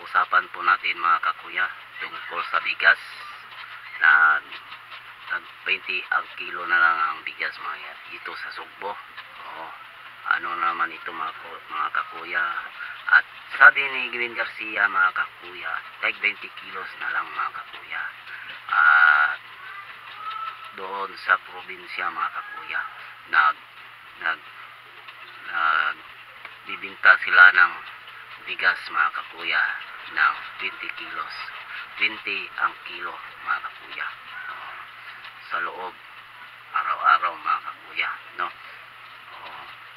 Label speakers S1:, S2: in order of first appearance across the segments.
S1: usapan po natin mga kakuya tungkol sa bigas na 20 ang kilo na lang ang bigas mga dito sa Sugbo. Ano naman ito mga kakuya, at sabi ni Green Garcia mga kakuya, like 20 kilos na lang mga kakuya. At doon sa probinsya mga kakuya, bibinta sila ng bigas mga kakuya ng 20 kilos. 20 ang kilo mga kakuya. Sa loob araw-araw mga kakuya, no?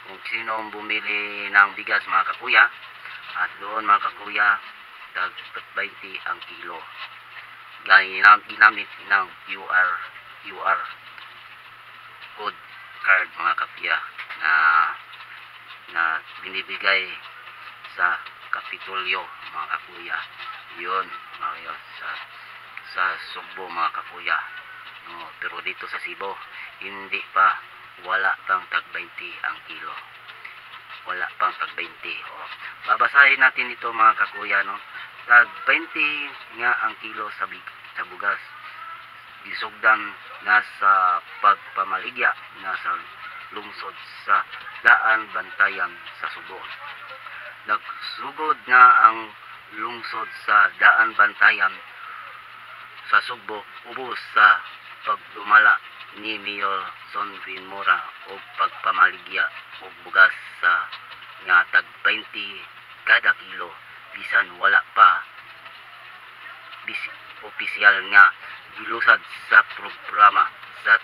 S1: Kung sino ang bumili ng bigas mga kakuya, at doon mga kakuya, 20 ang kilo. Ginamit ng QR code card mga kakuya na binibigay sa Kapitolyo mga kakuya. Yun sa Sugbo mga kakuya. Pero dito sa Cebu, hindi pa, wala pang tag 20 ang kilo. Wala pang tag 20. Babasahin natin ito mga kakuya, no? Tag 20 nga ang kilo sa bugas. Gisugdan na sa pagpamaligya na sa lungsod sa Daan Bantayan sa Subo. Nagsugod na ang lungsod sa Daan Bantayan sa Sugbo ubos sa pagdumala ni Mayor Sonvin Mora o pagpamaligya o bugas sa nga tag 20 kada kilo, bisan wala pa opisyal nga gilusad sa programa sa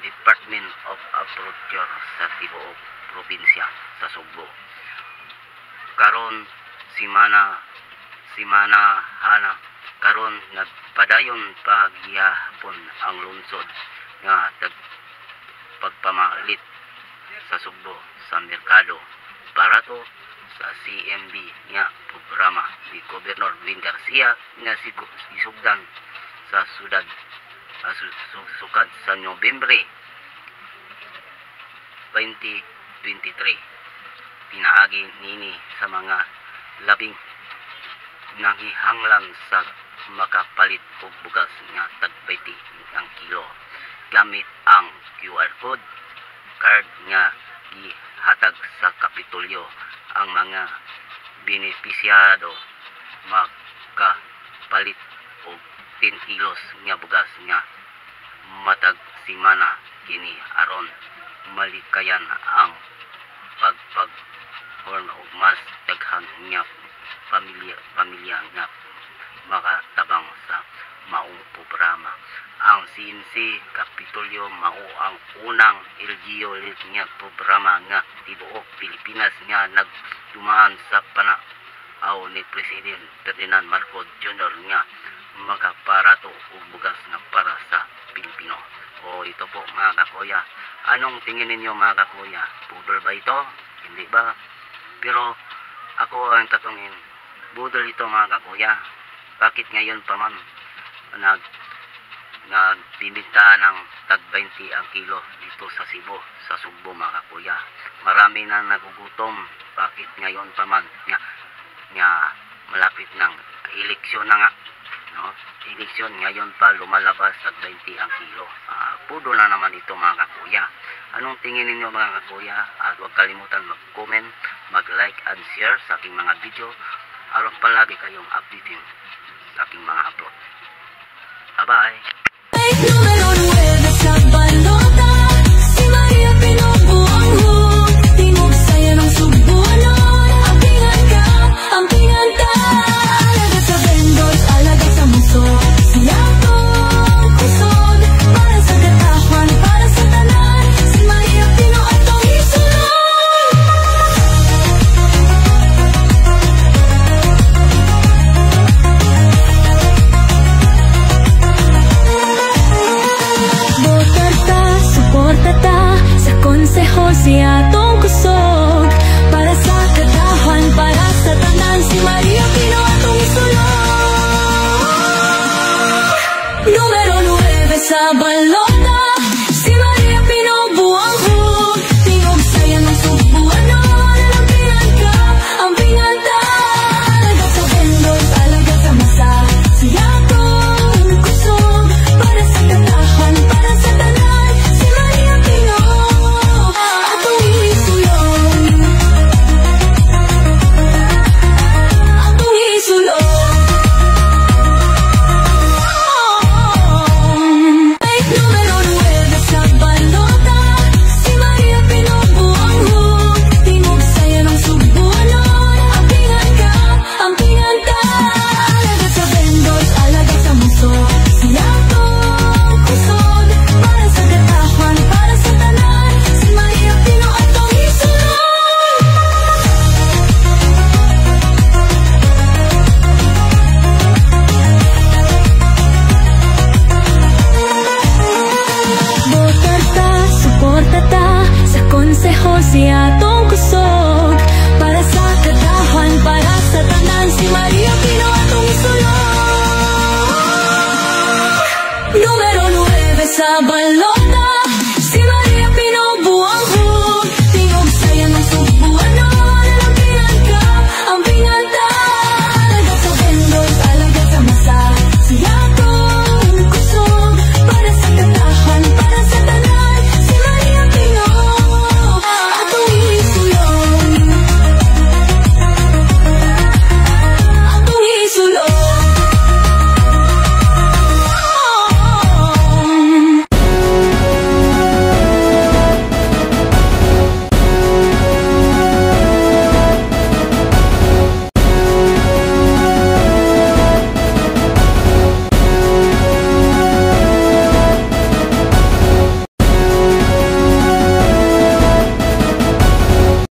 S1: Department of Agriculture sa tibuok probinsya sa Sugbo. Karon karon nagpadayon pa gihapon ang lungsod nga pagpamalit sa Sugbo sa merkado para to sa CMB nga programa ni Gobernador Green Garcia nga isugdan sa sudad sukad sa Nobyembre 2023. Pinaagi nini sa mga labing nangihanglan sa makapalit og bugas nga tag 20 ang kilo gamit ang QR code card nga gihatag sa Kapitolyo. Ang mga benepisyado makapalit og 10 kilos nga bugas nga matag simana kini aron malikayan ang pagpag-horn og mas daghan nga pamilya nga makatabang sa maong programa. Ang CNC Kapitolyo mao ang unang LGU nga programa nga tibuok Pilipinas nga nagdumaan sa panahon ni President Ferdinand Marcos Jr. nga makaparato og bugas nga para sa Pilipino. Ito po mga kakuya. Anong tingin ninyo mga kakuya? Budol ba ito? Hindi ba? Pero ako ang tatungin, budol ito mga kakuya. Bakit ngayon pa man nagbibinta ng tag 20 ang kilo dito sa Cebu, sa Sugbo mga kakuya? Marami na nagugutom. Bakit ngayon pa man nga malapit ng eleksyon na nga, no? Eleksyon ngayon pa lumalabas tag 20 ang kilo. Pudo na naman ito mga kakuya. Anong tingin ninyo mga kakuya? At huwag kalimutan mag-comment, mag-like and share sa aking mga video. Aron palagi kayong updating sa aking mga upload. Bye-bye!